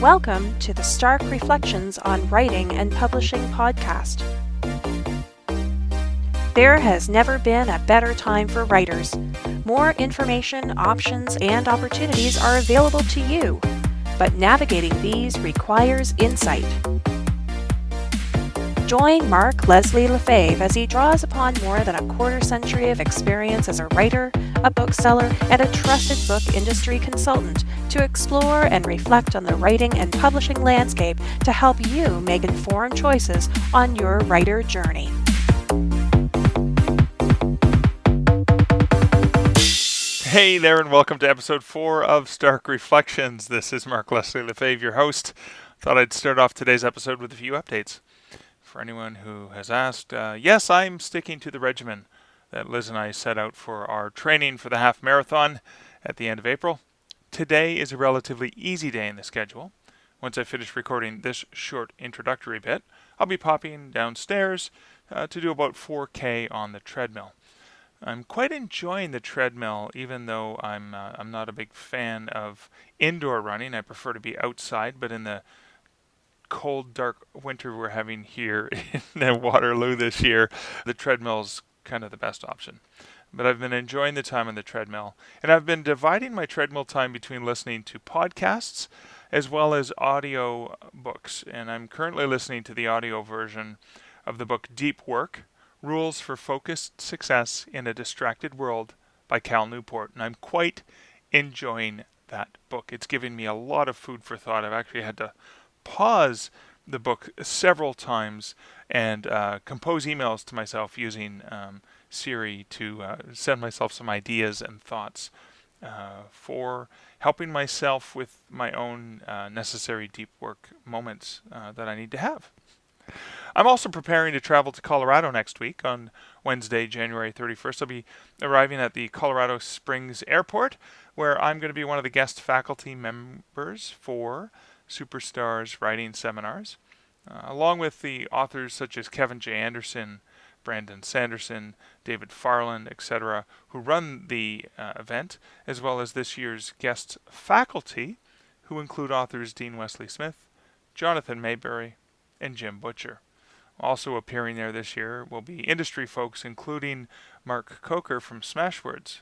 Welcome to the Stark Reflections on Writing and Publishing podcast. There has never been a better time for writers. More information, options, and opportunities are available to you, but navigating these requires insight. Join Mark Leslie Lefebvre as he draws upon more than a quarter century of experience as a writer, a bookseller, and a trusted book industry consultant to explore and reflect on the writing and publishing landscape to help you make informed choices on your writer journey. Hey there, and welcome to episode 4 of Stark Reflections. This is Mark Leslie Lefebvre, your host. Thought I'd start off today's episode with a few updates. For anyone who has asked, yes, I'm sticking to the regimen that Liz and I set out for our training for the half marathon at the end of April. Today is a relatively easy day in the schedule. Once I finish recording this short introductory bit, I'll be popping downstairs to do about 4K on the treadmill. I'm quite enjoying the treadmill, even though I'm not a big fan of indoor running. I prefer to be outside, but in the cold, dark winter we're having here in Waterloo this year, the treadmill's kind of the best option. But I've been enjoying the time on the treadmill, and I've been dividing my treadmill time between listening to podcasts as well as audio books, and I'm currently listening to the audio version of the book Deep Work, Rules for Focused Success in a Distracted World by Cal Newport, and I'm quite enjoying that book. It's given me a lot of food for thought. I've actually had to pause the book several times and compose emails to myself using Siri to send myself some ideas and thoughts for helping myself with my own necessary deep work moments that I need to have. I'm also preparing to travel to Colorado next week on Wednesday, January 31st. I'll be arriving at the Colorado Springs Airport, where I'm going to be one of the guest faculty members for Superstars Writing Seminars, along with the authors such as Kevin J. Anderson, Brandon Sanderson, David Farland, etc., who run the event, as well as this year's guest faculty, who include authors Dean Wesley Smith, Jonathan Mayberry, and Jim Butcher. Also appearing there this year will be industry folks, including Mark Coker from Smashwords.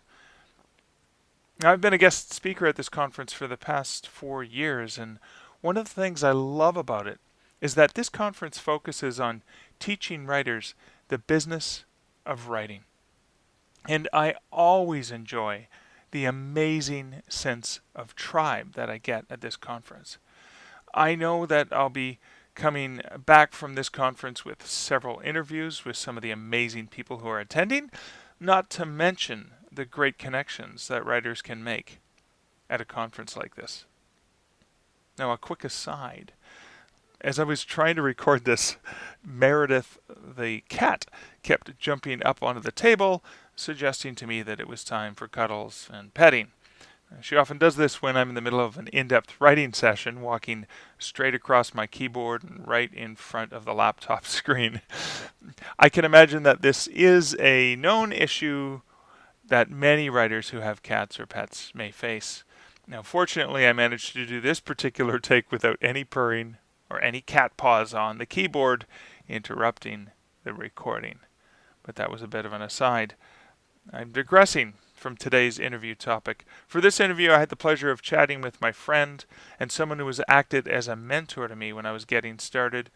Now, I've been a guest speaker at this conference for the past 4 years, and one of the things I love about it is that this conference focuses on teaching writers the business of writing. And I always enjoy the amazing sense of tribe that I get at this conference. I know that I'll be coming back from this conference with several interviews with some of the amazing people who are attending, not to mention the great connections that writers can make at a conference like this. Now, a quick aside. As I was trying to record this, Meredith, the cat, kept jumping up onto the table, suggesting to me that it was time for cuddles and petting. She often does this when I'm in the middle of an in-depth writing session, walking straight across my keyboard and right in front of the laptop screen. I can imagine that this is a known issue that many writers who have cats or pets may face. Now, fortunately, I managed to do this particular take without any purring or any cat paws on the keyboard interrupting the recording. But that was a bit of an aside. I'm digressing from today's interview topic. For this interview, I had the pleasure of chatting with my friend and someone who has acted as a mentor to me when I was getting started,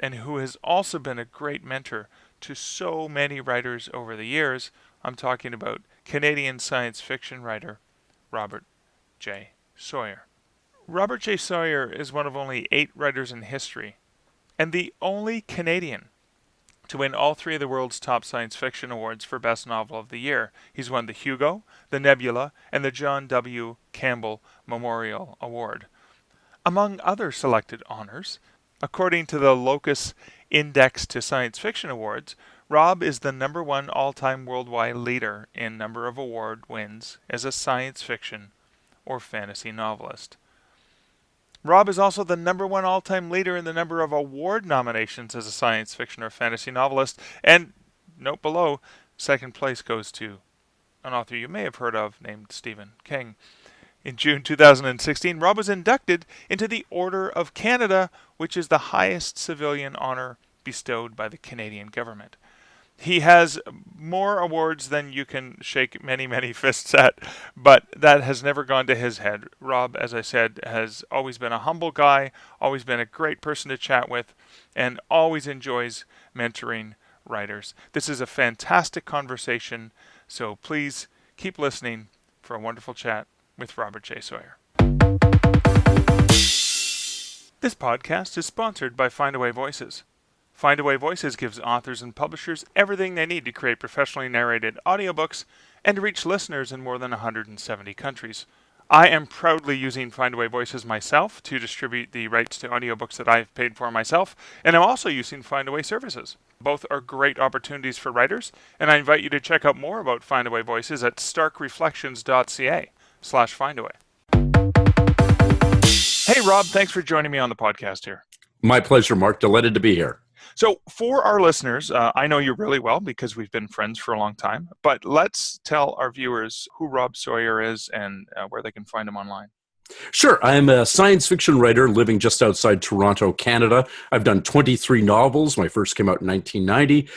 and who has also been a great mentor to so many writers over the years. I'm talking about Canadian science fiction writer Robert J. Sawyer. Robert J. Sawyer is one of only 8 writers in history, and the only Canadian to win all 3 of the world's top science fiction awards for Best Novel of the Year. He's won the Hugo, the Nebula, and the John W. Campbell Memorial Award, among other selected honors. According to the Locus Index to Science Fiction Awards, Rob is the #1 all-time worldwide leader in number of award wins as a science fiction or fantasy novelist. Rob is also the #1 all-time leader in the number of award nominations as a science fiction or fantasy novelist. And note below, second place goes to an author you may have heard of named Stephen King. In June 2016, Rob was inducted into the Order of Canada, which is the highest civilian honor bestowed by the Canadian government. He has more awards than you can shake many, many fists at, but that has never gone to his head. Rob, as I said, has always been a humble guy, always been a great person to chat with, and always enjoys mentoring writers. This is a fantastic conversation, so please keep listening for a wonderful chat with Robert J. Sawyer. This podcast is sponsored by Findaway Voices. Findaway Voices gives authors and publishers everything they need to create professionally narrated audiobooks and to reach listeners in more than 170 countries. I am proudly using Findaway Voices myself to distribute the rights to audiobooks that I've paid for myself, and I'm also using Findaway services. Both are great opportunities for writers, and I invite you to check out more about Findaway Voices at starkreflections.ca/Findaway. Hey Rob, thanks for joining me on the podcast here. My pleasure, Mark. Delighted to be here. So for our listeners, I know you really well because we've been friends for a long time, but let's tell our viewers who Rob Sawyer is and where they can find him online. Sure. I'm a science fiction writer living just outside Toronto, Canada. I've done 23 novels. My first came out in 1990.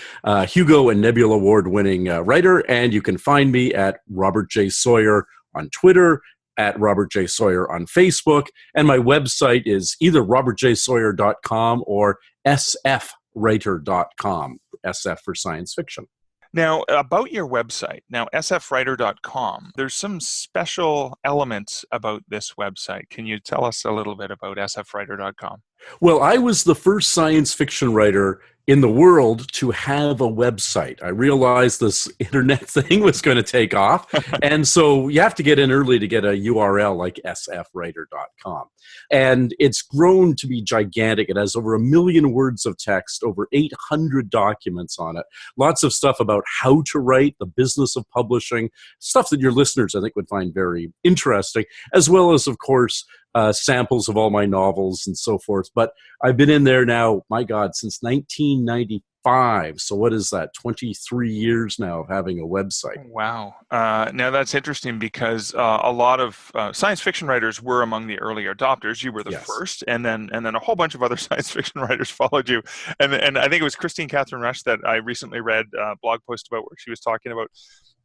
Hugo and Nebula Award-winning writer, and you can find me at Robert J. Sawyer on Twitter, at Robert J. Sawyer on Facebook, and my website is either robertjsawyer.com or sfwriter.com, SF for science fiction. Now, about your website, now sfwriter.com, there's some special elements about this website. Can you tell us a little bit about sfwriter.com? Well, I was the first science fiction writer in the world to have a website. I realized this internet thing was going to take off. And so you have to get in early to get a URL like sfwriter.com. And it's grown to be gigantic. It has over 1 million words of text, over 800 documents on it. Lots of stuff about how to write, the business of publishing, stuff that your listeners, I think, would find very interesting, as well as, of course, samples of all my novels and so forth. But I've been in there now, my God, since 1995. So what is that? 23 years now of having a website. Wow. Now that's interesting because a lot of science fiction writers were among the early adopters. You were the first, and then a whole bunch of other science fiction writers followed you. And I think it was Christine Catherine Rush that I recently read a blog post about where she was talking about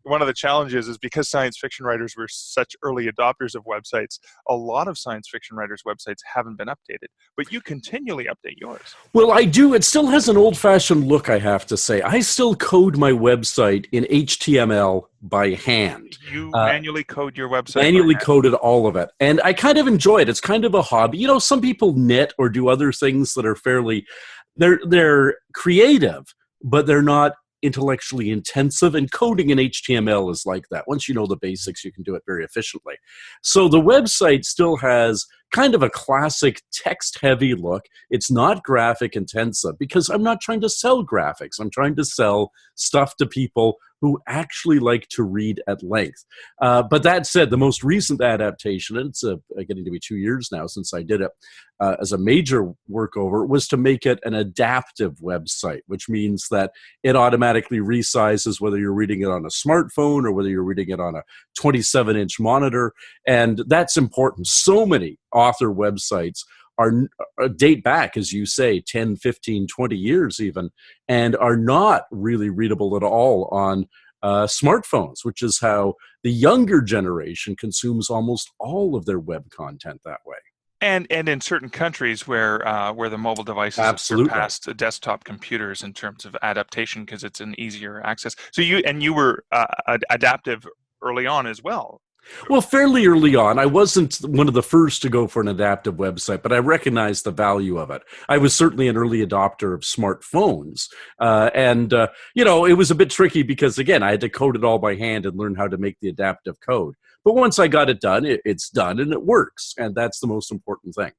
one of the challenges is because science fiction writers were such early adopters of websites, a lot of science fiction writers' websites haven't been updated, but you continually update yours. Well, I do. It still has an old-fashioned look, I have to say. I still code my website in HTML by hand. You manually code your website? Manually coded all of it. And I kind of enjoy it. It's kind of a hobby. You know, some people knit or do other things that are fairly, they're creative, but they're not intellectually intensive, and coding in HTML is like that. Once you know the basics, you can do it very efficiently. So the website still has kind of a classic text-heavy look. It's not graphic intensive because I'm not trying to sell graphics. I'm trying to sell stuff to people who actually like to read at length. But that said, the most recent adaptation, and it's getting to be 2 years now since I did it as a major workover, was to make it an adaptive website, which means that it automatically resizes whether you're reading it on a smartphone or whether you're reading it on a 27-inch monitor. And that's important. So many author websites date back, as you say, 10, 15, 20 years even, and are not really readable at all on smartphones, which is how the younger generation consumes almost all of their web content that way. And in certain countries where the mobile devices have surpassed desktop computers in terms of adaptation because it's an easier access. So you were adaptive early on as well. Well, fairly early on. I wasn't one of the first to go for an adaptive website, but I recognized the value of it. I was certainly an early adopter of smartphones. It was a bit tricky because, again, I had to code it all by hand and learn how to make the adaptive code. But once I got it done, it's done and it works. And that's the most important thing.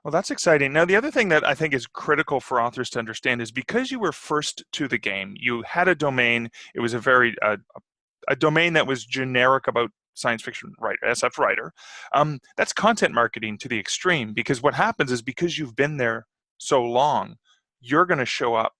Well, that's exciting. Now, the other thing that I think is critical for authors to understand is because you were first to the game, you had a domain. It was a domain that was generic about science fiction writer, SF writer. That's content marketing to the extreme, because what happens is because you've been there so long, you're going to show up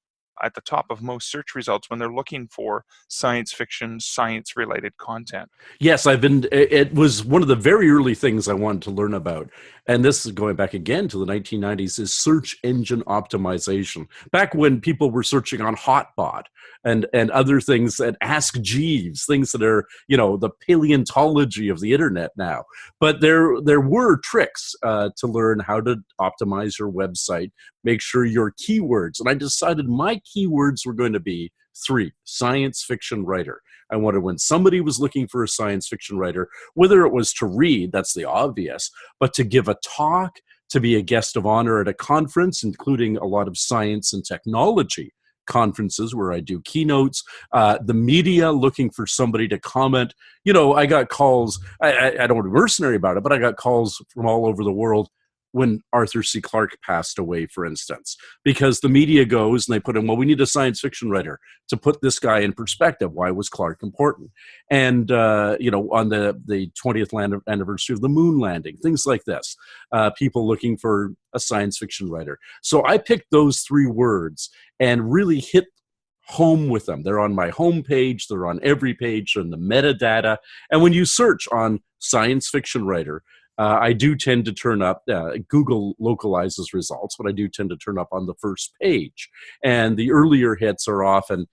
at the top of most search results when they're looking for science fiction, science-related content. Yes, it was one of the very early things I wanted to learn about. And this is going back again to the 1990s, is search engine optimization. Back when people were searching on Hotbot and other things, and Ask Jeeves, things that are, the paleontology of the internet now. But there were tricks to learn how to optimize your website, make sure your keywords, and I decided my keywords were going to be 3: science fiction writer. I wanted, when somebody was looking for a science fiction writer, whether it was to read, that's the obvious, but to give a talk, to be a guest of honor at a conference, including a lot of science and technology conferences where I do keynotes, the media looking for somebody to comment. I got calls, I don't want to be mercenary about it, but I got calls from all over the world when Arthur C. Clarke passed away, for instance, because the media goes and they put in, well, we need a science fiction writer to put this guy in perspective. Why was Clarke important? And, on the 20th anniversary of the moon landing, things like this, people looking for a science fiction writer. So I picked those 3 words and really hit home with them. They're on my homepage. They're on every page. They're in the metadata. And when you search on science fiction writer, I do tend to turn up, Google localizes results, but I do tend to turn up on the first page. And the earlier hits are often,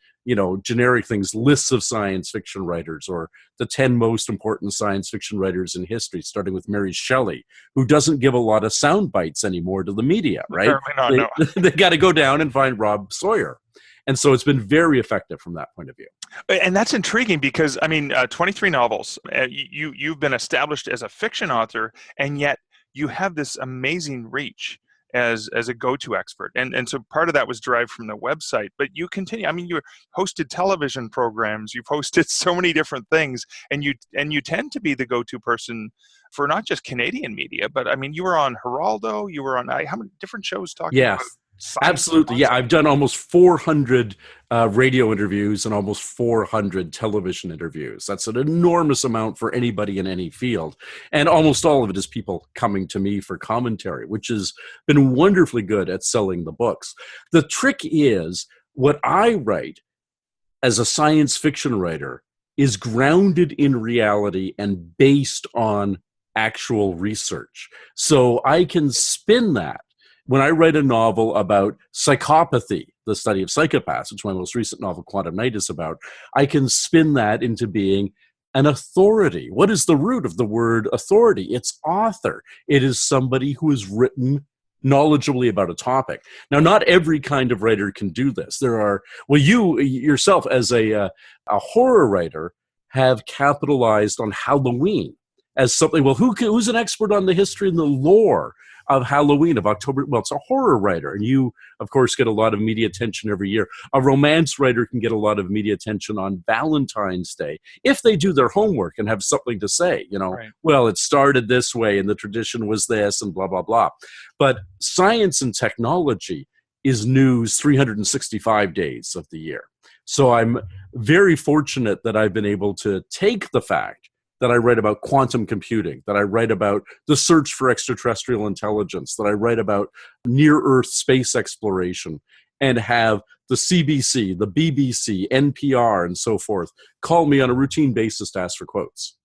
generic things, lists of science fiction writers, or the 10 most important science fiction writers in history, starting with Mary Shelley, who doesn't give a lot of sound bites anymore to the media, right? Apparently not, no. They got to go down and find Rob Sawyer. And so it's been very effective from that point of view. And that's intriguing because, 23 novels, you've been established as a fiction author, and yet you have this amazing reach as a go-to expert. And so part of that was derived from the website, but you continue. You hosted television programs, you've hosted so many different things, and you tend to be the go-to person for not just Canadian media, but you were on Geraldo, you were on how many different shows talking about science? Absolutely. Yeah, I've done almost 400 radio interviews and almost 400 television interviews. That's an enormous amount for anybody in any field. And almost all of it is people coming to me for commentary, which has been wonderfully good at selling the books. The trick is, what I write as a science fiction writer is grounded in reality and based on actual research. So I can spin that. When I write a novel about psychopathy, the study of psychopaths, which my most recent novel, Quantum Night, is about, I can spin that into being an authority. What is the root of the word authority? It's author. It is somebody who has written knowledgeably about a topic. Now, not every kind of writer can do this. You yourself as a horror writer have capitalized on Halloween as something. Well, who's an expert on the history and the lore of Halloween, of October? Well, it's a horror writer, and you, of course, get a lot of media attention every year. A romance writer can get a lot of media attention on Valentine's Day if they do their homework and have something to say. Right. Well, it started this way, and the tradition was this, and blah, blah, blah. But science and technology is news 365 days of the year. So I'm very fortunate that I've been able to take the fact that I write about quantum computing, that I write about the search for extraterrestrial intelligence, that I write about near-Earth space exploration, and have the CBC, the BBC, NPR, and so forth call me on a routine basis to ask for quotes.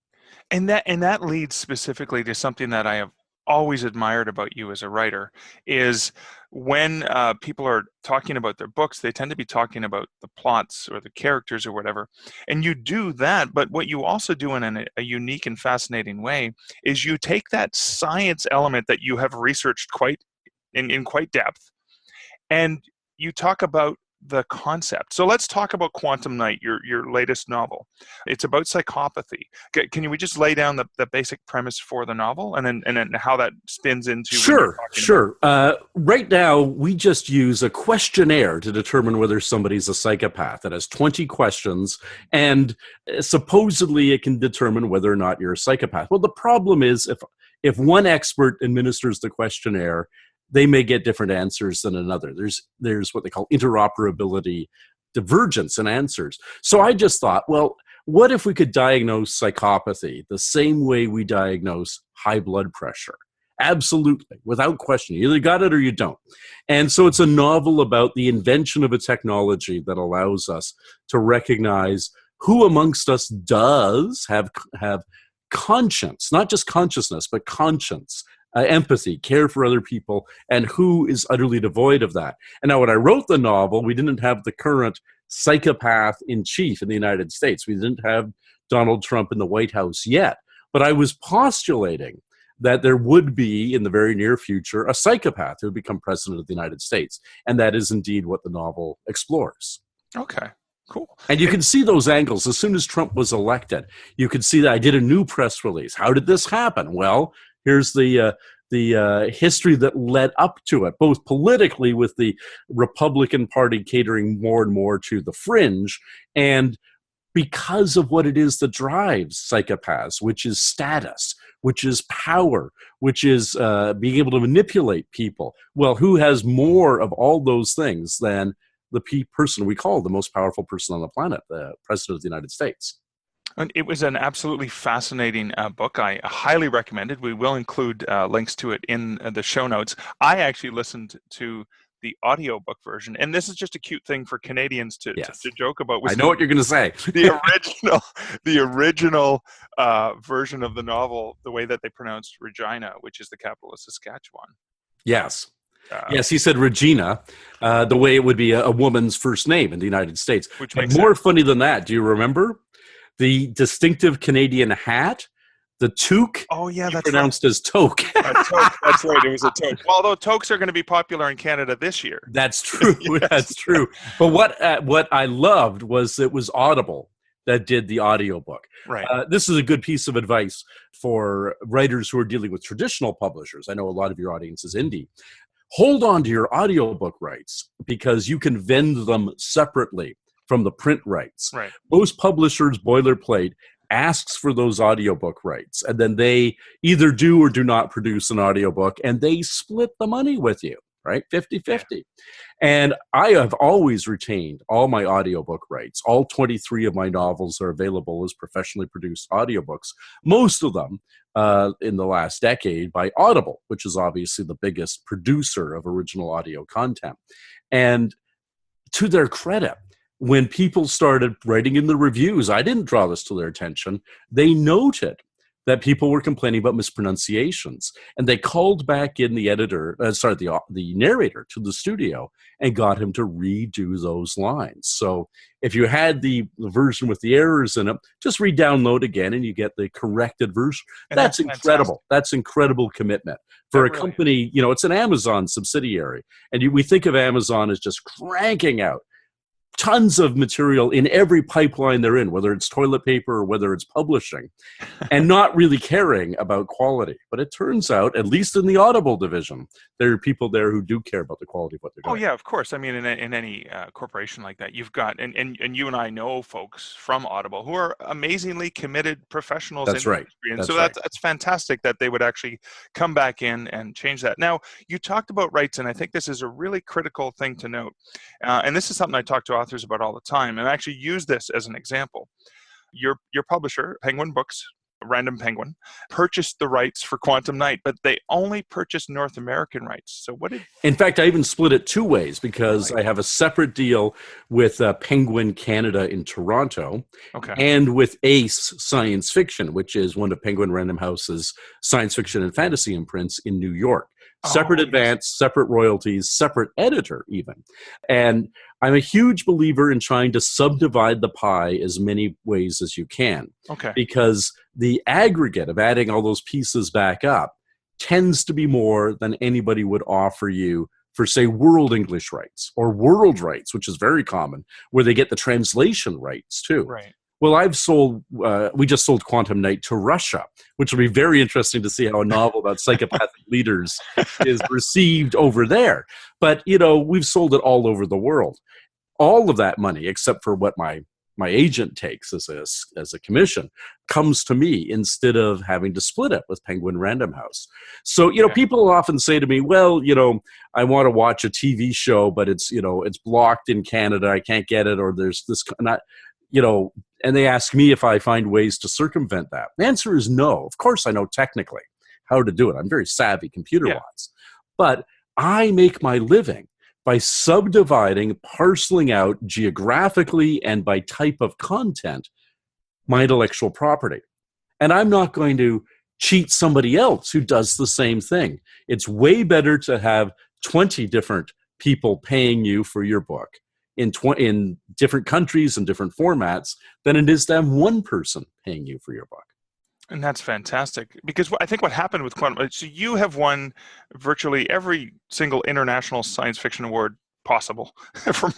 And that leads specifically to something that I have always admired about you as a writer, is when people are talking about their books, they tend to be talking about the plots or the characters or whatever. And you do that, but what you also do in a unique and fascinating way is you take that science element that you have researched in quite depth, and you talk about the concept. So let's talk about Quantum Night, your latest novel. It's about psychopathy. Can we just lay down the basic premise for the novel, and then how that spins into? Sure. Right now, we just use a questionnaire to determine whether somebody's a psychopath. It has 20 questions, and supposedly it can determine whether or not you're a psychopath. Well, the problem is if one expert administers the questionnaire, they may get different answers than another. There's what they call interoperability divergence in answers. So I just thought, well, what if we could diagnose psychopathy the same way we diagnose high blood pressure? Absolutely, without question. You either got it or you don't. And so it's a novel about the invention of a technology that allows us to recognize who amongst us does have conscience, not just consciousness, but conscience, empathy, care for other people, and who is utterly devoid of that. And now when I wrote the novel, we didn't have the current psychopath in chief in the United States. We didn't have Donald Trump in the White House yet. But I was postulating that there would be, in the very near future, a psychopath who would become president of the United States. And that is indeed what the novel explores. Okay, cool. And you can see those angles. As soon as Trump was elected, you could see that I did a new press release. How did this happen? Well, here's the history that led up to it, both politically with the Republican Party catering more and more to the fringe, and because of what it is that drives psychopaths, which is status, which is power, which is being able to manipulate people. Well, who has more of all those things than the person we call the most powerful person on the planet, the President of the United States? And it was an absolutely fascinating book. I highly recommend it. We will include links to it in the show notes. I actually listened to the audiobook version, and this is just a cute thing for Canadians to joke about. I know what you're going to say. the original version of the novel, the way that they pronounced Regina, which is the capital of Saskatchewan. Yes. Yes, he said Regina, the way it would be a woman's first name in the United States. Which but makes more sense. funny than that, do you remember the distinctive Canadian hat? The toque, oh yeah, that's pronounced as toque. toque. That's right. It was a toque. Well, although toques are going to be popular in Canada this year. That's true. Yes. That's true. But what I loved was it was Audible that did the audiobook. Right. This is a good piece of advice for writers who are dealing with traditional publishers. I know a lot of your audience is indie. Hold on to your audiobook rights because you can vend them separately from the print rights. Right. Most publishers, boilerplate, asks for those audiobook rights, and then they either do or do not produce an audiobook, and they split the money with you, right? 50-50. Yeah. And I have always retained all my audiobook rights. All 23 of my novels are available as professionally produced audiobooks, most of them in the last decade by Audible, which is obviously the biggest producer of original audio content. And to their credit, when people started writing in the reviews, I didn't draw this to their attention. They noted that people were complaining about mispronunciations, and they called back in the the narrator to the studio and got him to redo those lines. So if you had the version with the errors in it, just re-download again and you get the corrected version. And that's incredible. Fantastic. That's incredible commitment for a company. You know, it's an Amazon subsidiary, and we think of Amazon as just cranking out tons of material in every pipeline they're in, whether it's toilet paper or whether it's publishing, and not really caring about quality. But it turns out, at least in the Audible division, there are people there who do care about the quality of what they're doing. Oh yeah, of course. I mean, in any corporation like that, you've got, and you and I know folks from Audible who are amazingly committed professionals in the industry. And so that's fantastic that they would actually come back in and change that. Now, you talked about rights, and I think this is a really critical thing to note. And this is something I talk to authors about all the time, and I actually use this as an example. Your publisher, Penguin Books, Random Penguin, purchased the rights for Quantum Night, but they only purchased North American rights. So what did... In fact, I even split it two ways because I have a separate deal with Penguin Canada in Toronto, and with Ace Science Fiction, which is one of Penguin Random House's science fiction and fantasy imprints in New York. Separate advance, separate royalties, separate editor even. And I'm a huge believer in trying to subdivide the pie as many ways as you can. Because the aggregate of adding all those pieces back up tends to be more than anybody would offer you for, say, world English rights or world rights, which is very common, where they get the translation rights too. Right. Well, we just sold Quantum Night to Russia, which will be very interesting to see how a novel about psychopathic leaders is received over there. But, you know, we've sold it all over the world. All of that money, except for what my agent takes as a commission, comes to me instead of having to split it with Penguin Random House. So, you know, people often say to me, well, you know, I want to watch a TV show, but it's, you know, it's blocked in Canada. I can't get it, or there's this, you know, and they ask me if I find ways to circumvent that. The answer is no. Of course I know technically how to do it. I'm very savvy computer-wise. Yeah. But I make my living by subdividing, parceling out geographically and by type of content my intellectual property. And I'm not going to cheat somebody else who does the same thing. It's way better to have 20 different people paying you for your book in different countries and different formats than it is to have one person paying you for your book. And that's fantastic, because I think what happened with Quantum, so you have won virtually every single international science fiction award possible from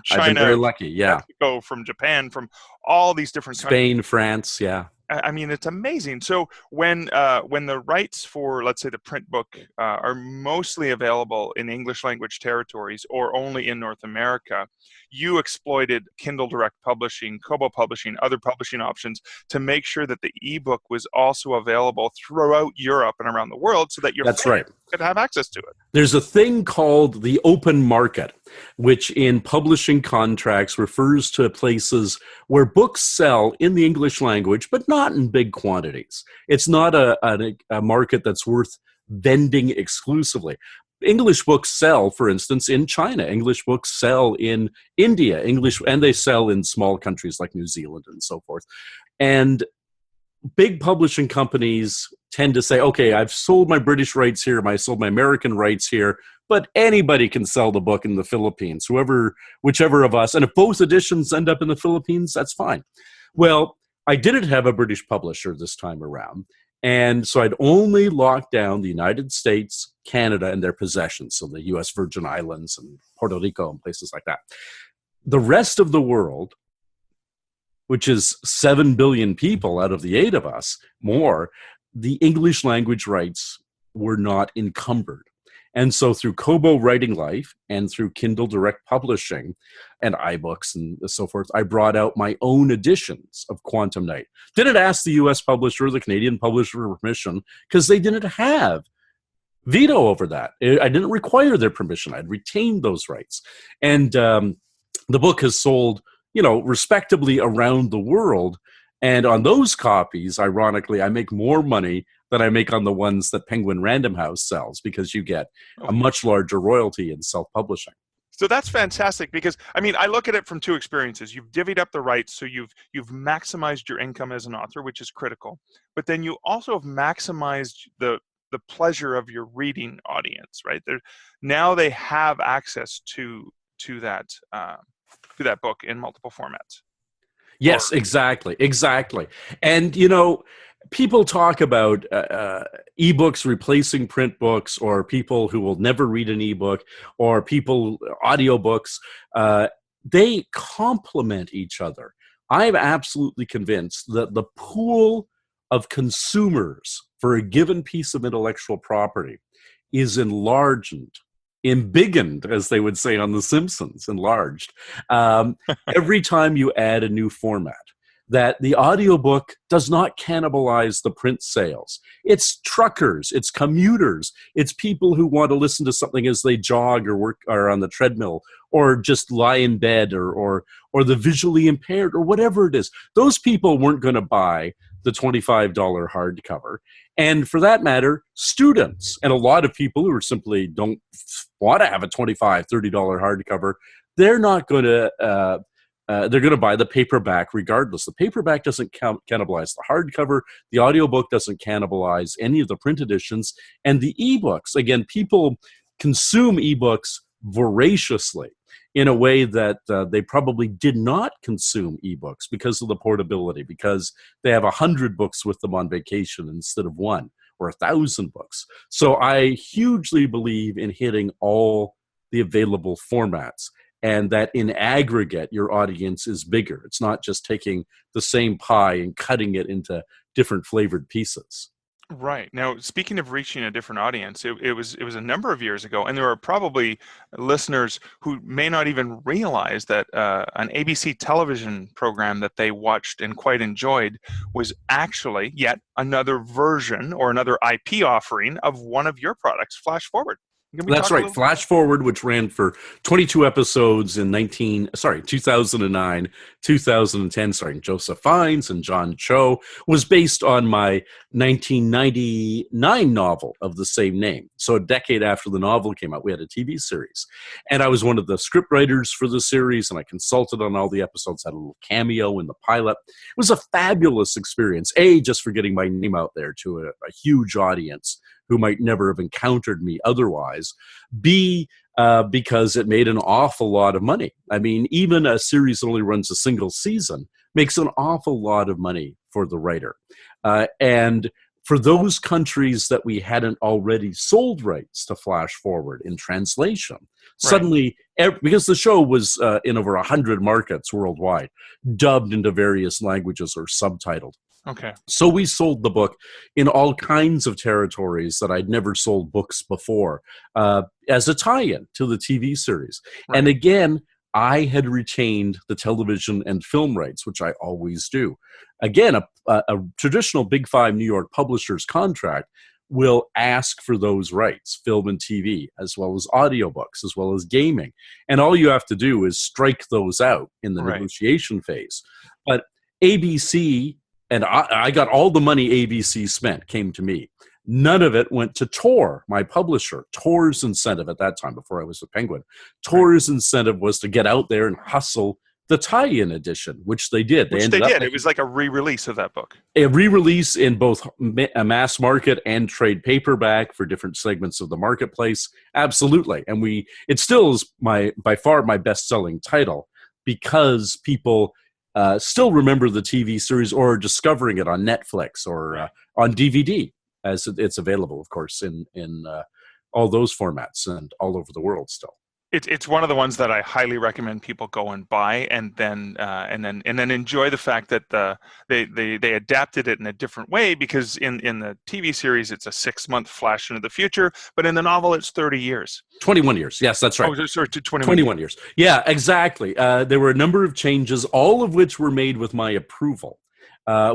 China, I've been very lucky, yeah. Mexico, from Japan, from all these different Spain, countries. France, yeah. I mean, it's amazing. So when the rights for, let's say, the print book are mostly available in English language territories or only in North America, you exploited Kindle Direct Publishing, Kobo Publishing, other publishing options to make sure that the ebook was also available throughout Europe and around the world, so that your fans could have access to it. There's a thing called the open market, which in publishing contracts refers to places where books sell in the English language, but not in big quantities. It's not a market that's worth vending exclusively. English books sell, for instance, in China. English books sell in India. And they sell in small countries like New Zealand and so forth. And big publishing companies tend to say, okay, I've sold my British rights here, I sold my American rights here, but anybody can sell the book in the Philippines, whichever of us. And if both editions end up in the Philippines, that's fine. Well, I didn't have a British publisher this time around. And so I'd only locked down the United States, Canada, and their possessions, so the U.S. Virgin Islands and Puerto Rico and places like that. The rest of the world, which is 7 billion people out of the 8 of us, more, the English language rights were not encumbered. And so through Kobo Writing Life and through Kindle Direct Publishing and iBooks and so forth, I brought out my own editions of Quantum Night. Didn't ask the US publisher or the Canadian publisher for permission because they didn't have veto over that. I didn't require their permission. I'd retained those rights. And the book has sold, respectably around the world. And on those copies, ironically, I make more money than I make on the ones that Penguin Random House sells, because you get a much larger royalty in self-publishing. So that's fantastic, because I look at it from two experiences. You've divvied up the rights, so you've maximized your income as an author, which is critical. But then you also have maximized the pleasure of your reading audience, right? Now they have access to that book in multiple formats. Yes, exactly. And, people talk about ebooks replacing print books, or people who will never read an ebook, or audiobooks. They complement each other. I'm absolutely convinced that the pool of consumers for a given piece of intellectual property is embiggened, as they would say on The Simpsons, enlarged, every time you add a new format. That the audiobook does not cannibalize the print sales. It's truckers, it's commuters, it's people who want to listen to something as they jog or work or on the treadmill, or just lie in bed, or the visually impaired, or whatever it is. Those people weren't going to buy the $25 hardcover. And for that matter, students and a lot of people who simply don't want to have a $25, $30 hardcover, they're not going to they're going to buy the paperback regardless. The paperback doesn't cannibalize the hardcover. The audiobook doesn't cannibalize any of the print editions. And the ebooks, again, people consume ebooks voraciously in a way that they probably did not consume ebooks because of the portability, because they have 100 books with them on vacation instead of one, or 1,000 books. So I hugely believe in hitting all the available formats, and that in aggregate, your audience is bigger. It's not just taking the same pie and cutting it into different flavored pieces. Right. Now, speaking of reaching a different audience, it was a number of years ago, and there are probably listeners who may not even realize that an ABC television program that they watched and quite enjoyed was actually yet another version or another IP offering of one of your products, Flash Forward. Can we That's talk a right. little? Flash Forward, which ran for 22 episodes in 2009, 2010, starring Joseph Fiennes and John Cho, was based on my 1999 novel of the same name. So a decade after the novel came out, we had a TV series. And I was one of the script writers for the series, and I consulted on all the episodes, had a little cameo in the pilot. It was a fabulous experience, A, just for getting my name out there to a huge audience who might never have encountered me otherwise. B, because it made an awful lot of money. I mean, even a series that only runs a single season makes an awful lot of money for the writer. And for those countries that we hadn't already sold rights to Flash Forward in translation, suddenly, because the show was in over 100 markets worldwide, dubbed into various languages or subtitled. Okay. So we sold the book in all kinds of territories that I'd never sold books before as a tie-in to the TV series. Right. And again, I had retained the television and film rights, which I always do. Again, a traditional Big Five New York publisher's contract will ask for those rights, film and TV, as well as audiobooks, as well as gaming. And all you have to do is strike those out in the negotiation phase. But ABC... and I got all the money ABC spent came to me. None of it went to Tor, my publisher. Tor's incentive at that time, before I was a Penguin, Tor's incentive was to get out there and hustle the tie-in edition, which they did. Which they did. It was like a re-release of that book. A re-release in both a mass market and trade paperback for different segments of the marketplace. Absolutely. And it still is by far my best-selling title because people still remember the TV series or are discovering it on Netflix or on DVD, as it's available, of course, in all those formats and all over the world still. It's one of the ones that I highly recommend people go and buy, and then enjoy the fact that they adapted it in a different way, because in the TV series it's a 6-month flash into the future, but in the novel it's 30 years. 21 years. Yes, that's right. Oh, sorry, 21 years. Yeah, exactly. There were a number of changes, all of which were made with my approval.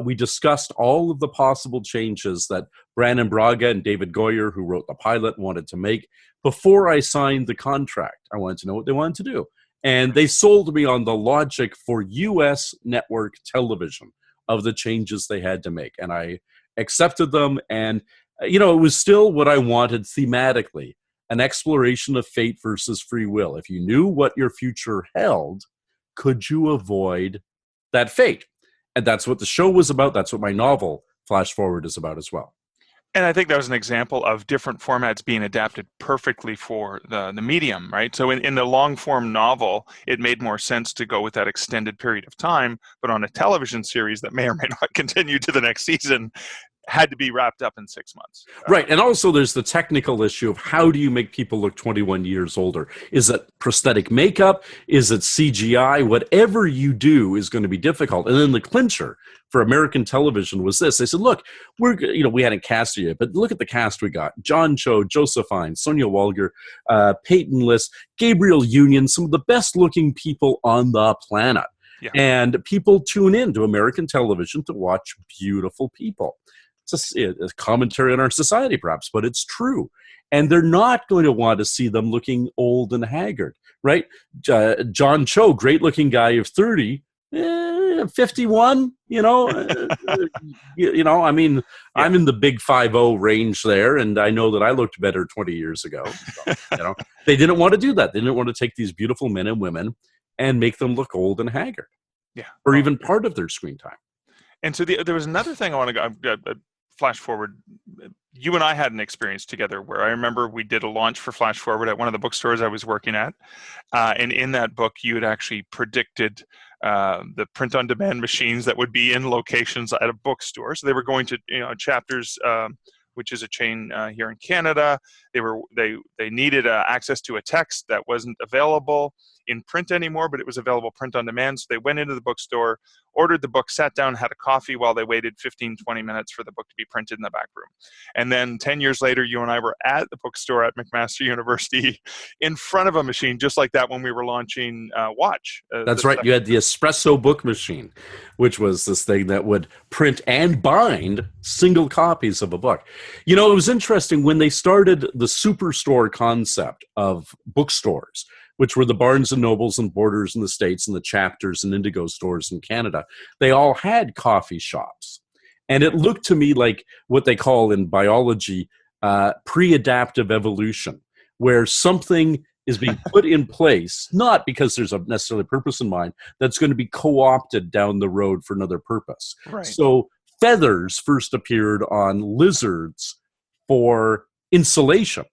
We discussed all of the possible changes that Brannon Braga and David Goyer, who wrote the pilot, wanted to make before I signed the contract. I wanted to know what they wanted to do. And they sold me on the logic for U.S. network television of the changes they had to make. And I accepted them. And, it was still what I wanted thematically, an exploration of fate versus free will. If you knew what your future held, could you avoid that fate? And that's what the show was about. That's what my novel, Flash Forward, is about as well. And I think that was an example of different formats being adapted perfectly for the medium, right? So in the long-form novel, it made more sense to go with that extended period of time, but on a television series that may or may not continue to the next season, had to be wrapped up in 6 months. Right. And also there's the technical issue of how do you make people look 21 years older? Is it prosthetic makeup? Is it CGI? Whatever you do is going to be difficult. And then the clincher for American television was this. They said, look, we hadn't cast it yet, but look at the cast we got. John Cho, Joseph Fiennes, Sonia Walger, Peyton List, Gabriel Union, some of the best looking people on the planet. Yeah. And people tune in to American television to watch beautiful people. It's a commentary on our society, perhaps, but it's true. And they're not going to want to see them looking old and haggard, right? John Cho, great-looking guy of 30, 51, I mean, I'm in the big 5-0 range there, and I know that I looked better 20 years ago. So, they didn't want to do that. They didn't want to take these beautiful men and women and make them look old and haggard, or even part of their screen time. And so there was another thing I want to go flash forward. You and I had an experience together where I remember we did a launch for Flash Forward at one of the bookstores I was working at. And in that book, you had actually predicted the print-on-demand machines that would be in locations at a bookstore. So they were going to, Chapters, which is a chain here in Canada. They needed access to a text that wasn't available. in print anymore, but it was available print on demand. So they went into the bookstore, ordered the book, sat down, had a coffee while they waited 15, 20 minutes for the book to be printed in the back room. And then 10 years later, you and I were at the bookstore at McMaster University in front of a machine just like that when we were launching Watch. That's right. You had the espresso book machine, which was this thing that would print and bind single copies of a book. You know, it was interesting when they started the superstore concept of bookstores, which were the Barnes and Nobles and Borders in the States and the Chapters and Indigo stores in Canada. They all had coffee shops. And it looked to me like what they call in biology pre-adaptive evolution, where something is being put in place, not because there's a necessarily purpose in mind, that's going to be co-opted down the road for another purpose. Right. So feathers first appeared on lizards for insulation,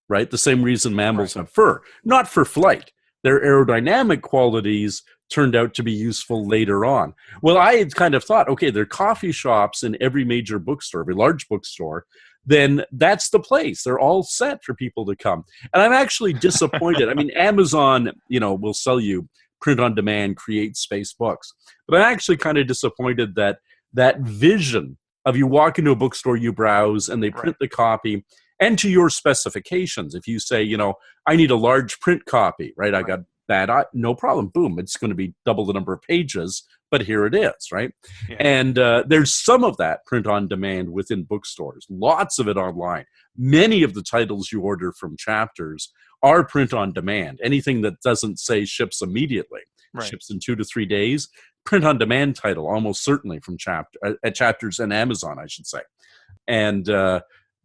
right? The same reason mammals have fur, not for flight. Their aerodynamic qualities turned out to be useful later on. Well, I had kind of thought, okay, there are coffee shops in every major bookstore, every large bookstore, then that's the place. They're all set for people to come. And I'm actually disappointed. I mean, Amazon, you know, will sell you print on demand, create space books. But I'm actually kind of disappointed that that vision of you walk into a bookstore, you browse, and they print the copy, and to your specifications. If you say, you know, I need a large print copy, right? I got bad eye, no problem. Boom, it's going to be double the number of pages, but here it is, right? Yeah. And there's some of that print on demand within bookstores, lots of it online. Many of the titles you order from Chapters are print on demand. Anything that doesn't say ships immediately, ships in 2 to 3 days, print on demand title, almost certainly from Chapters and Amazon, I should say. And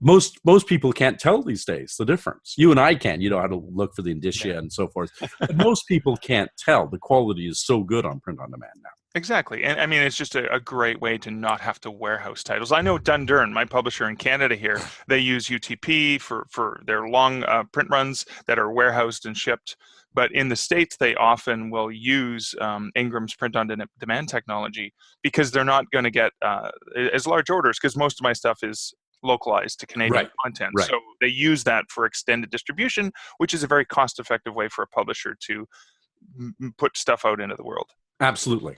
most people can't tell these days the difference. You and I can. You know how to look for the indicia and so forth. But most people can't tell. The quality is so good on print on demand now. Exactly. And I mean, it's just a great way to not have to warehouse titles. I know Dundurn, my publisher in Canada here, they use UTP for their long print runs that are warehoused and shipped. But in the States, they often will use Ingram's print on demand technology because they're not going to get as large orders, because most of my stuff is localized to Canadian content. So they use that for extended distribution, which is a very cost-effective way for a publisher to put stuff out into the world. Absolutely.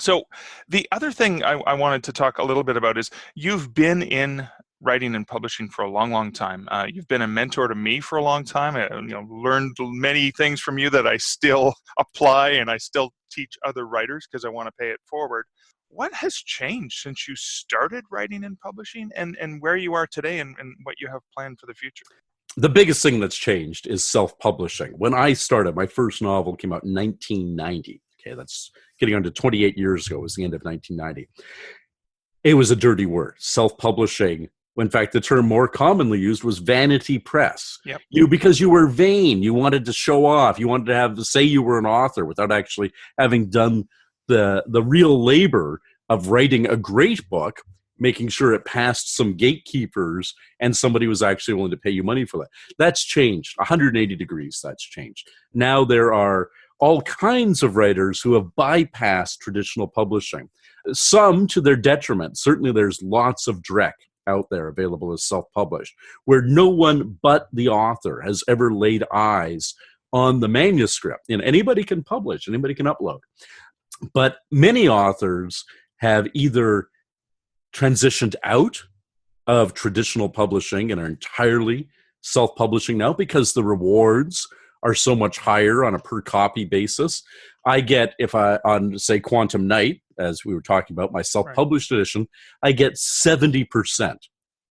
So the other thing I wanted to talk a little bit about is you've been in writing and publishing for a long, long time. You've been a mentor to me for a long time. I learned many things from you that I still apply, and I still teach other writers because I want to pay it forward. What has changed since you started writing and publishing, and where you are today, and what you have planned for the future? The biggest thing that's changed is self-publishing. When I started, my first novel came out in 1990. Okay, that's getting on to 28 years ago. It was the end of 1990. It was a dirty word, self-publishing. In fact, the term more commonly used was vanity press. Yep. Because you were vain, you wanted to show off, you wanted to say you were an author without actually having done the real labor of writing a great book, making sure it passed some gatekeepers and somebody was actually willing to pay you money for that. That's changed. 180 degrees, that's changed. Now there are all kinds of writers who have bypassed traditional publishing, some to their detriment. Certainly there's lots of dreck out there available as self-published, where no one but the author has ever laid eyes on the manuscript. Anybody can publish, anybody can upload. But many authors have either transitioned out of traditional publishing and are entirely self-publishing now because the rewards are so much higher on a per copy basis. I get, on say Quantum Night, as we were talking about, my self-published edition, I get 70%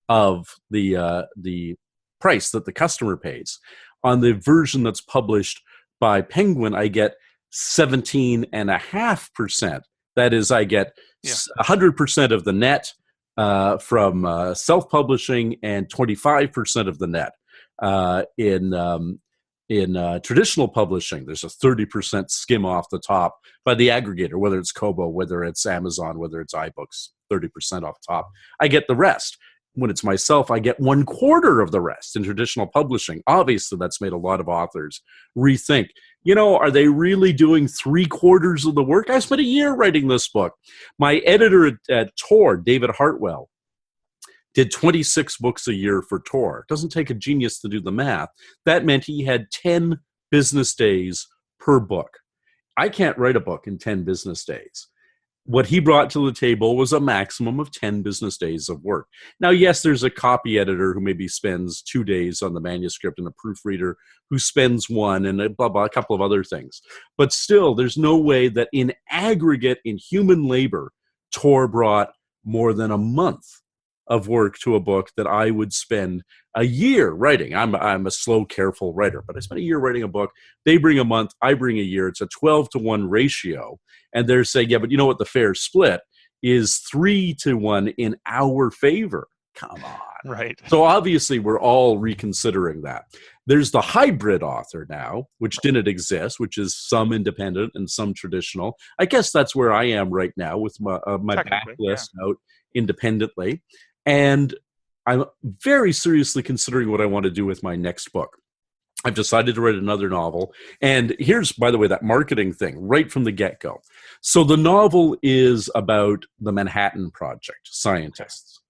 of the price that the customer pays. On the version that's published by Penguin, I get 17.5%. That is, I get 100% of the net from self-publishing and 25% of the net in traditional publishing. There's a 30% skim off the top by the aggregator, whether it's Kobo, whether it's Amazon, whether it's iBooks, 30% off top. I get the rest. When it's myself, I get 1/4 of the rest in traditional publishing. Obviously, that's made a lot of authors rethink, are they really doing 3/4 of the work? I spent a year writing this book. My editor at Tor, David Hartwell, did 26 books a year for Tor. It doesn't take a genius to do the math. That meant he had 10 business days per book. I can't write a book in 10 business days. What he brought to the table was a maximum of 10 business days of work. Now, yes, there's a copy editor who maybe spends 2 days on the manuscript and a proofreader who spends 1 and a couple of other things. But still, there's no way that in aggregate, in human labor, Tor brought more than a month of work to a book that I would spend a year writing. I'm a slow, careful writer, but I spent a year writing a book. They bring a month, I bring a year. It's a 12-to-1 ratio. And they're saying, yeah, but you know what? The fair split is 3-to-1 in our favor. Come on. Right. So obviously we're all reconsidering that. There's the hybrid author now, which didn't exist, which is some independent and some traditional. I guess that's where I am right now with my backlist out independently. And I'm very seriously considering what I want to do with my next book. I've decided to write another novel. And here's, by the way, that marketing thing right from the get-go. So the novel is about the Manhattan Project, scientists.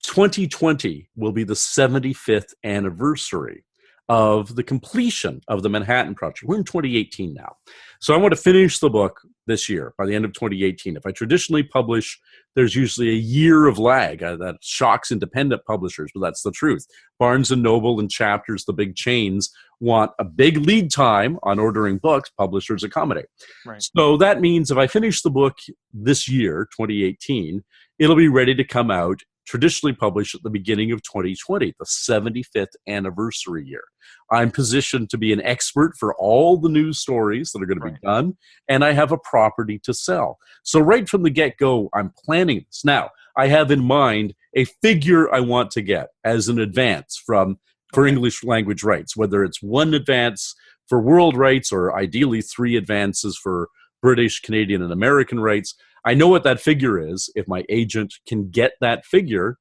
2020 will be the 75th anniversary of the completion of the Manhattan Project. We're in 2018 now. So I want to finish the book this year, by the end of 2018. If I traditionally publish, there's usually a year of lag. That shocks independent publishers, but that's the truth. Barnes & Noble and Chapters, the big chains, want a big lead time on ordering books. Publishers accommodate. Right. So that means if I finish the book this year, 2018, it'll be ready to come out traditionally published at the beginning of 2020, the 75th anniversary year. I'm positioned to be an expert for all the news stories that are going to be done, and I have a property to sell. So right from the get-go, I'm planning this. Now, I have in mind a figure I want to get as an advance for English language rights, whether it's 1 advance for world rights or ideally 3 advances for British, Canadian, and American rights. I know what that figure is. If my agent can get that figure,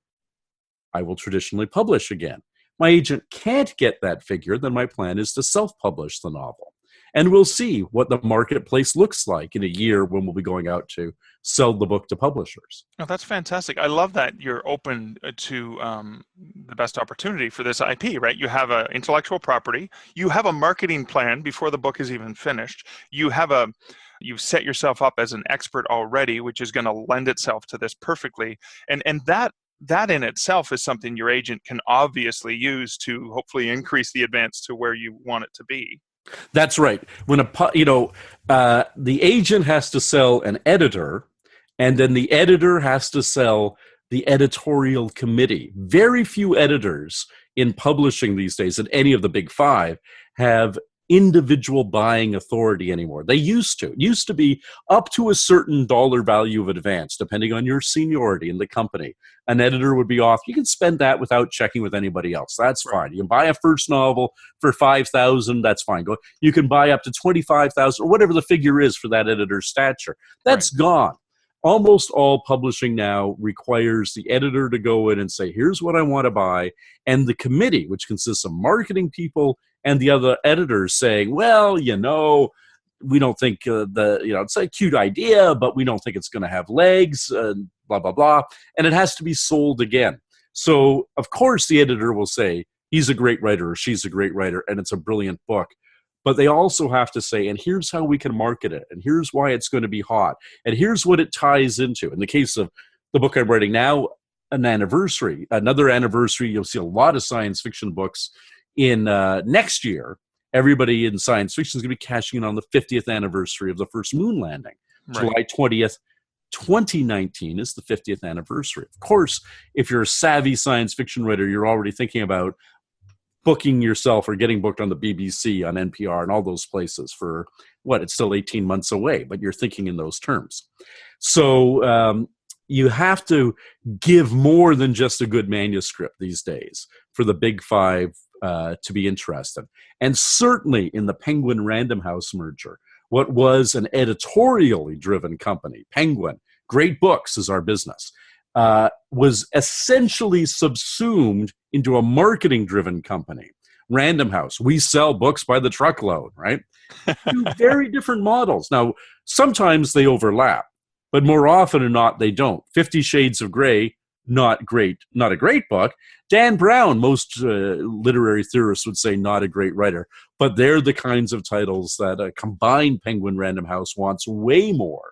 I will traditionally publish again. My agent can't get that figure, then my plan is to self-publish the novel. And we'll see what the marketplace looks like in a year when we'll be going out to sell the book to publishers. Oh, that's fantastic. I love that you're open to the best opportunity for this IP, right? You have an intellectual property. You have a marketing plan before the book is even finished. You've set yourself up as an expert already, which is going to lend itself to this perfectly. And that in itself is something your agent can obviously use to hopefully increase the advance to where you want it to be. That's right. When the agent has to sell an editor, and then the editor has to sell the editorial committee. Very few editors in publishing these days, and any of the big 5, have individual buying authority anymore. They used to. It used to be up to a certain dollar value of advance, depending on your seniority in the company. An editor would be off. You can spend that without checking with anybody else. That's fine. You can buy a first novel for $5,000. That's fine. You can buy up to $25,000 or whatever the figure is for that editor's stature. That's gone. Almost all publishing now requires the editor to go in and say, here's what I want to buy. And the committee, which consists of marketing people and the other editors, saying, well, we don't think it's a cute idea, but we don't think it's going to have legs, blah, blah, blah. And it has to be sold again. So, of course, the editor will say, he's a great writer or she's a great writer, and it's a brilliant book. But they also have to say, and here's how we can market it, and here's why it's going to be hot, and here's what it ties into. In the case of the book I'm writing now, another anniversary, you'll see a lot of science fiction books in next year. Everybody in science fiction is going to be cashing in on the 50th anniversary of the first moon landing. Right. July 20th, 2019 is the 50th anniversary. Of course, if you're a savvy science fiction writer, you're already thinking about booking yourself or getting booked on the BBC, on NPR, and all those places for it's still 18 months away, but you're thinking in those terms. So you have to give more than just a good manuscript these days for the big 5 to be interested. And certainly in the Penguin Random House merger, what was an editorially driven company, Penguin, great books is our business, was essentially subsumed into a marketing-driven company. Random House, we sell books by the truckload, right? 2 very different models. Now, sometimes they overlap, but more often than not, they don't. 50 Shades of Grey, not a great book. Dan Brown, most literary theorists would say not a great writer, but they're the kinds of titles that a combined Penguin Random House wants way more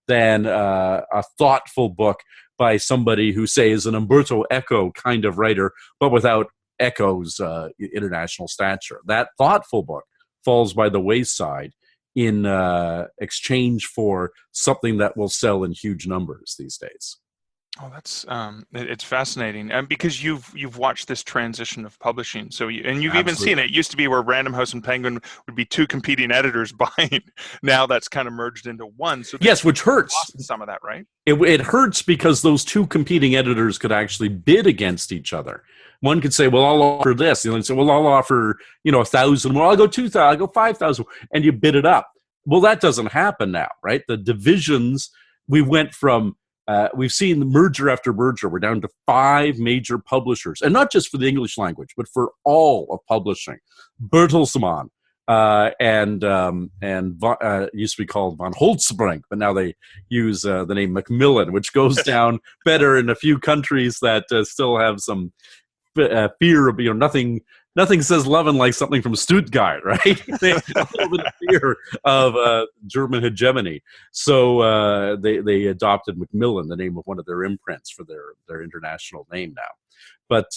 than a thoughtful book by somebody who, say, is an Umberto Eco kind of writer, but without Eco's international stature. That thoughtful book falls by the wayside in exchange for something that will sell in huge numbers these days. Oh, that's it's fascinating, and because you've watched this transition of publishing, so you've Absolutely. even seen it. It used to be where Random House and Penguin would be two competing editors buying. Now that's kind of merged into one. So yes, which hurts. Lost some of that, right? It hurts because those two competing editors could actually bid against each other. One could say, "Well, I'll offer this," and then say, "Well, I'll offer 1,000. Well, I'll go 2,000. I'll go 5,000," and you bid it up. Well, that doesn't happen now, right? The divisions. We went from we've seen the merger after merger. We're down to 5 major publishers, and not just for the English language, but for all of publishing. Bertelsmann and used to be called von Holtzbrinck, but now they use the name Macmillan, which goes down better in a few countries that still have some fear of Nothing says loving like something from Stuttgart, right? They have a little bit of fear of German hegemony. So they adopted Macmillan, the name of one of their imprints, for their international name now. But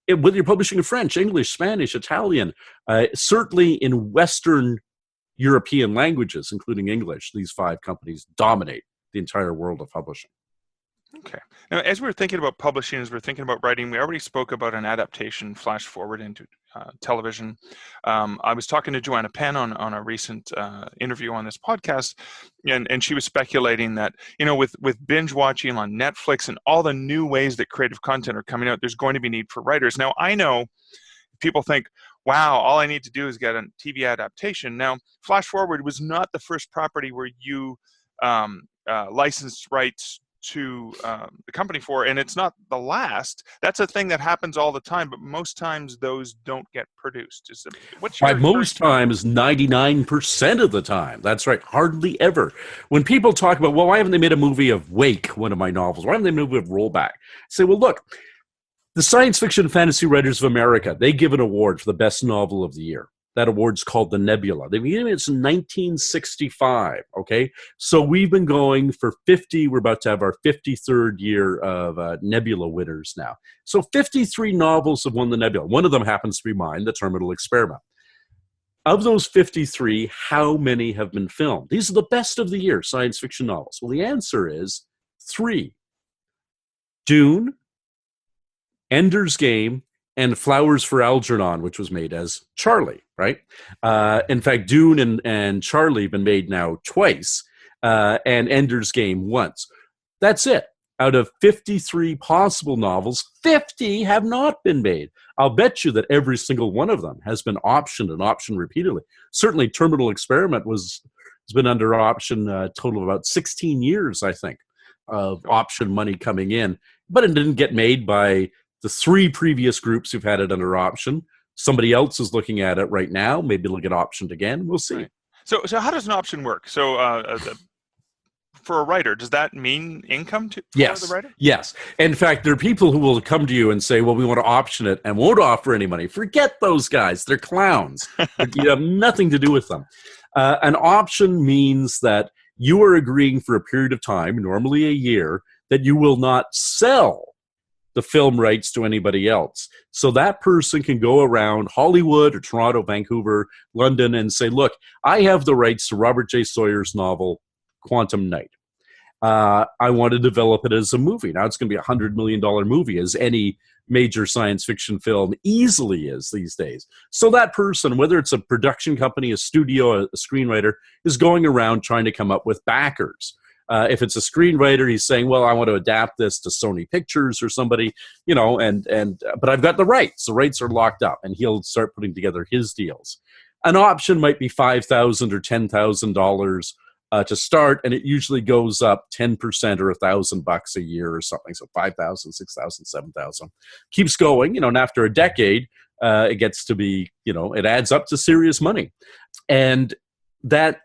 whether you're publishing in French, English, Spanish, Italian, certainly in Western European languages, including English, these 5 companies dominate the entire world of publishing. Okay. Now, as we're thinking about publishing, as we're thinking about writing, we already spoke about an adaptation flash forward into television. I was talking to Joanna Penn on a recent interview on this podcast, and she was speculating that, with binge watching on Netflix and all the new ways that creative content are coming out, there's going to be need for writers. Now, I know people think, wow, all I need to do is get a TV adaptation. Now, flash forward was not the first property where you licensed rights to the company for, and it's not the last. That's a thing that happens all the time, but most times those don't get produced. By most times, 99% of the time. That's right, hardly ever. When people talk about, well, why haven't they made a movie of Wake, one of my novels? Why haven't they made a movie of Rollback? I say, well, look, the Science Fiction and Fantasy Writers of America, they give an award for the best novel of the year. That award's called the Nebula. They've been giving it since 1965, okay? So we've been going for 50, we're about to have our 53rd year of Nebula winners now. So 53 novels have won the Nebula. One of them happens to be mine, The Terminal Experiment. Of those 53, how many have been filmed? These are the best of the year science fiction novels. Well, the answer is 3. Dune, Ender's Game, and Flowers for Algernon, which was made as Charlie, right? In fact, Dune and Charlie have been made now twice, and Ender's Game once. That's it. Out of 53 possible novels, 50 have not been made. I'll bet you that every single one of them has been optioned and optioned repeatedly. Certainly, Terminal Experiment has been under option a total of about 16 years, I think, of option money coming in. But it didn't get made by the 3 previous groups who've had it under option. Somebody else is looking at it right now. Maybe it'll get optioned again. We'll see. Right. So how does an option work? So for a writer, does that mean income for the writer? Yes. In fact, there are people who will come to you and say, well, we want to option it and won't offer any money. Forget those guys. They're clowns. You have nothing to do with them. An option means that you are agreeing for a period of time, normally a year, that you will not sell the film rights to anybody else. So that person can go around Hollywood or Toronto, Vancouver, London, and say, look, I have the rights to Robert J. Sawyer's novel, Quantum Night. I want to develop it as a movie. Now it's going to be a $100 million movie, as any major science fiction film easily is these days. So that person, whether it's a production company, a studio, a screenwriter, is going around trying to come up with backers. If it's a screenwriter, he's saying, well, I want to adapt this to Sony Pictures or somebody, but I've got the rights. The rights are locked up, and he'll start putting together his deals. An option might be $5,000 or $10,000 to start, and it usually goes up 10% or $1,000 a year or something. So 5,000, 6,000, 7,000 keeps going, and after a decade, it gets to be, it adds up to serious money. And that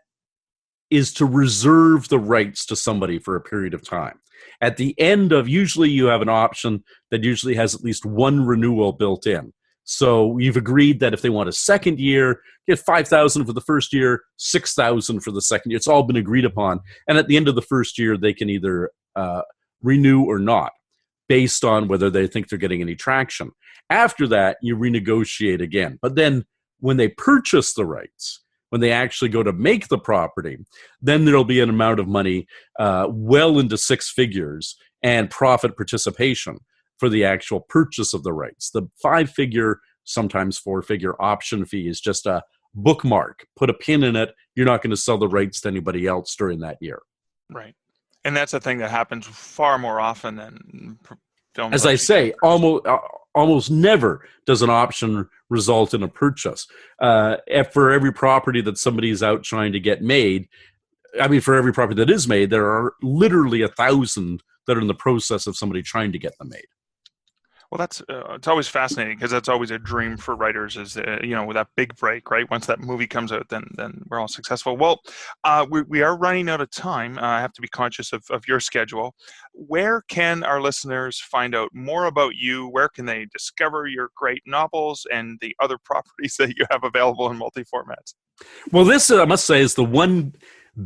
is to reserve the rights to somebody for a period of time. At the end of, usually you have an option that usually has at least one renewal built in. So you've agreed that if they want a second year, get $5,000 for the first year, $6,000 for the second year. It's all been agreed upon. And at the end of the first year, they can either renew or not, based on whether they think they're getting any traction. After that, you renegotiate again. But then when they purchase the rights, when they actually go to make the property, then there'll be an amount of money well into six figures and profit participation for the actual purchase of the rights. The 5-figure, sometimes 4-figure option fee is just a bookmark. Put a pin in it. You're not going to sell the rights to anybody else during that year. Right. And that's a thing that happens far more often than film. As I say, almost never does an option result in a purchase. For every property that somebody's out trying to get made, for every property that is made, there are literally 1,000 that are in the process of somebody trying to get them made. Well, that's it's always fascinating because that's always a dream for writers is, with that big break, right? Once that movie comes out, then we're all successful. Well, we are running out of time. I have to be conscious of your schedule. Where can our listeners find out more about you? Where can they discover your great novels and the other properties that you have available in multi-formats? Well, this, I must say, is the one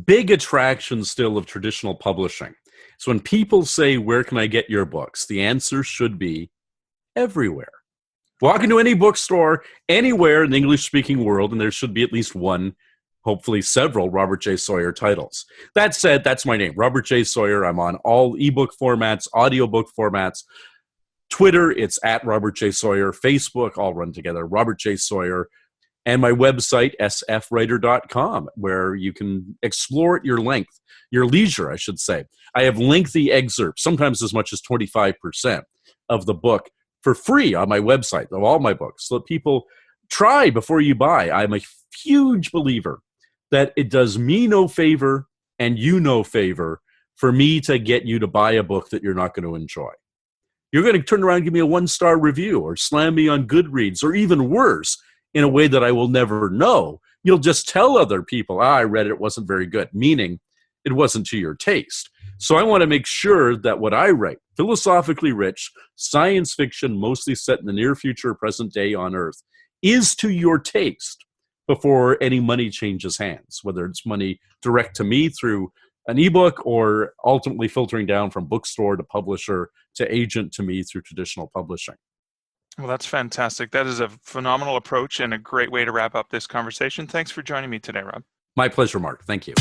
big attraction still of traditional publishing. So when people say, where can I get your books? The answer should be everywhere. Walk into any bookstore, anywhere in the English-speaking world, and there should be at least one, hopefully several, Robert J. Sawyer titles. That said, that's my name, Robert J. Sawyer. I'm on all ebook formats, audiobook formats. Twitter, it's at Robert J. Sawyer. Facebook, all run together, Robert J. Sawyer. And my website, sfwriter.com, where you can explore at your leisure, I should say. I have lengthy excerpts, sometimes as much as 25% of the book, for free on my website, of all my books, so that people try before you buy. I'm a huge believer that it does me no favor and you no favor for me to get you to buy a book that you're not going to enjoy. You're going to turn around and give me a 1-star review or slam me on Goodreads, or even worse, in a way that I will never know. You'll just tell other people, I read it, it wasn't very good, meaning it wasn't to your taste. So I want to make sure that what I write, philosophically rich, science fiction, mostly set in the near future, present day on Earth, is to your taste before any money changes hands, whether it's money direct to me through an ebook or ultimately filtering down from bookstore to publisher to agent to me through traditional publishing. Well, that's fantastic. That is a phenomenal approach and a great way to wrap up this conversation. Thanks for joining me today, Rob. My pleasure, Mark. Thank you.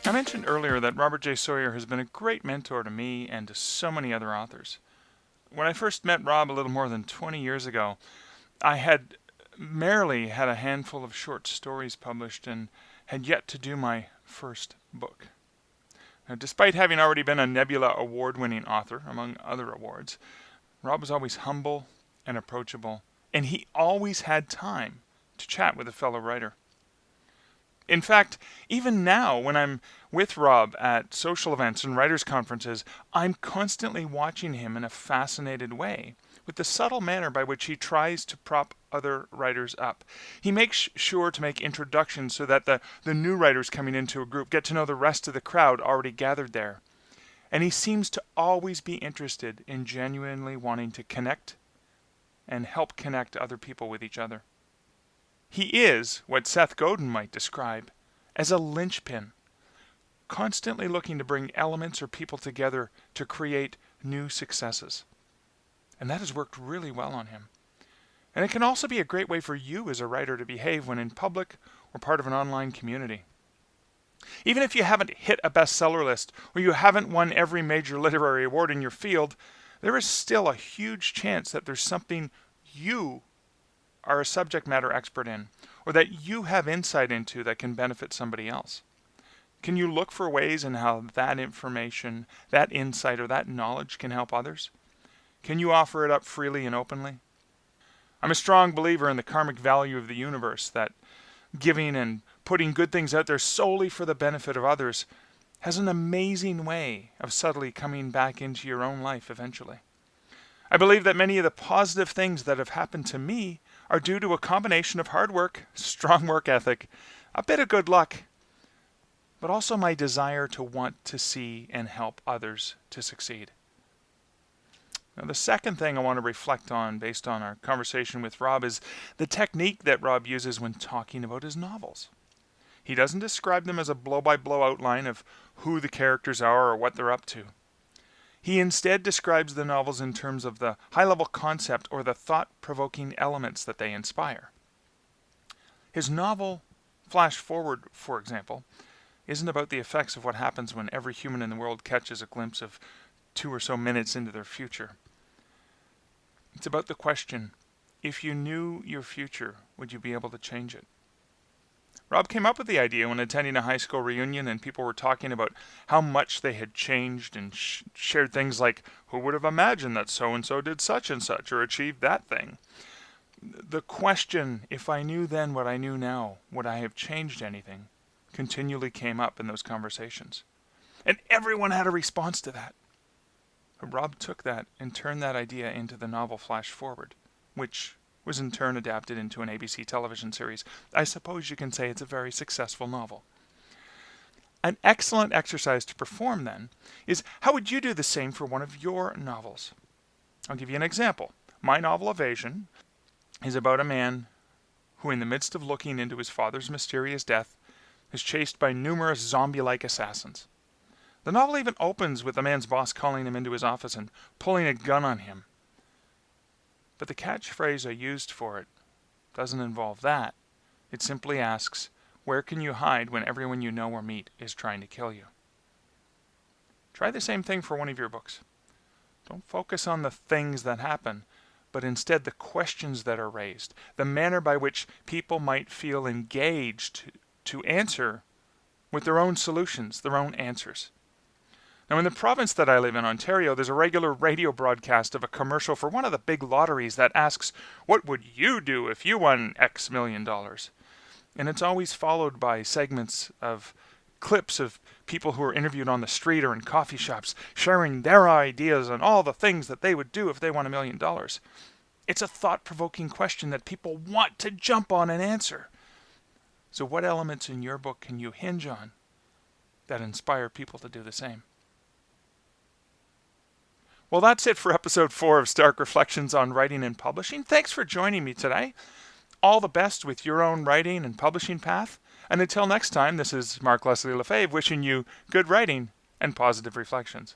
I mentioned earlier that Robert J. Sawyer has been a great mentor to me and to so many other authors. When I first met Rob a little more than 20 years ago, I had merely had a handful of short stories published and had yet to do my first book. Now, despite having already been a Nebula award-winning author, among other awards, Rob was always humble and approachable, and he always had time to chat with a fellow writer. In fact, even now, when I'm with Rob at social events and writers' conferences, I'm constantly watching him in a fascinated way, with the subtle manner by which he tries to prop other writers up. He makes sure to make introductions so that the new writers coming into a group get to know the rest of the crowd already gathered there. And he seems to always be interested in genuinely wanting to connect and help connect other people with each other. He is what Seth Godin might describe as a linchpin, constantly looking to bring elements or people together to create new successes. And that has worked really well on him. And it can also be a great way for you as a writer to behave when in public or part of an online community. Even if you haven't hit a bestseller list or you haven't won every major literary award in your field, there is still a huge chance that there's something you are a subject matter expert in, or that you have insight into that can benefit somebody else. Can you look for ways in how that information, that insight, or that knowledge can help others? Can you offer it up freely and openly? I'm a strong believer in the karmic value of the universe, that giving and putting good things out there solely for the benefit of others has an amazing way of subtly coming back into your own life eventually. I believe that many of the positive things that have happened to me are due to a combination of hard work, strong work ethic, a bit of good luck, but also my desire to want to see and help others to succeed. Now, the second thing I want to reflect on based on our conversation with Rob is the technique that Rob uses when talking about his novels. He doesn't describe them as a blow-by-blow outline of who the characters are or what they're up to. He instead describes the novels in terms of the high-level concept or the thought-provoking elements that they inspire. His novel, Flash Forward, for example, isn't about the effects of what happens when every human in the world catches a glimpse of 2 or so minutes into their future. It's about the question, if you knew your future, would you be able to change it? Rob came up with the idea when attending a high school reunion and people were talking about how much they had changed and shared things like, who would have imagined that so-and-so did such and such or achieved that thing? The question, if I knew then what I knew now, would I have changed anything, continually came up in those conversations. And everyone had a response to that. But Rob took that and turned that idea into the novel Flash Forward, which was in turn adapted into an ABC television series. I suppose you can say it's a very successful novel. An excellent exercise to perform, then, is how would you do the same for one of your novels? I'll give you an example. My novel Evasion is about a man who, in the midst of looking into his father's mysterious death, is chased by numerous zombie-like assassins. The novel even opens with the man's boss calling him into his office and pulling a gun on him. But the catchphrase I used for it doesn't involve that. It simply asks, where can you hide when everyone you know or meet is trying to kill you? Try the same thing for one of your books. Don't focus on the things that happen, but instead the questions that are raised, the manner by which people might feel engaged to answer with their own solutions, their own answers. Now, in the province that I live in, Ontario, there's a regular radio broadcast of a commercial for one of the big lotteries that asks, what would you do if you won X million dollars? And it's always followed by segments of clips of people who are interviewed on the street or in coffee shops, sharing their ideas on all the things that they would do if they won $1 million. It's a thought-provoking question that people want to jump on and answer. So what elements in your book can you hinge on that inspire people to do the same? Well, that's it for episode 4 of Stark Reflections on Writing and Publishing. Thanks for joining me today. All the best with your own writing and publishing path. And until next time, this is Mark Leslie Lefebvre wishing you good writing and positive reflections.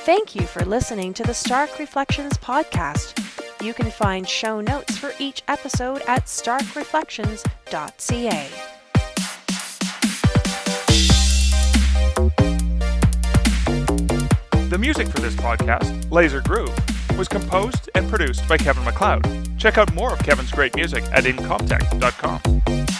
Thank you for listening to the Stark Reflections podcast. You can find show notes for each episode at starkreflections.ca. The music for this podcast, Laser Groove, was composed and produced by Kevin MacLeod. Check out more of Kevin's great music at incomptech.com.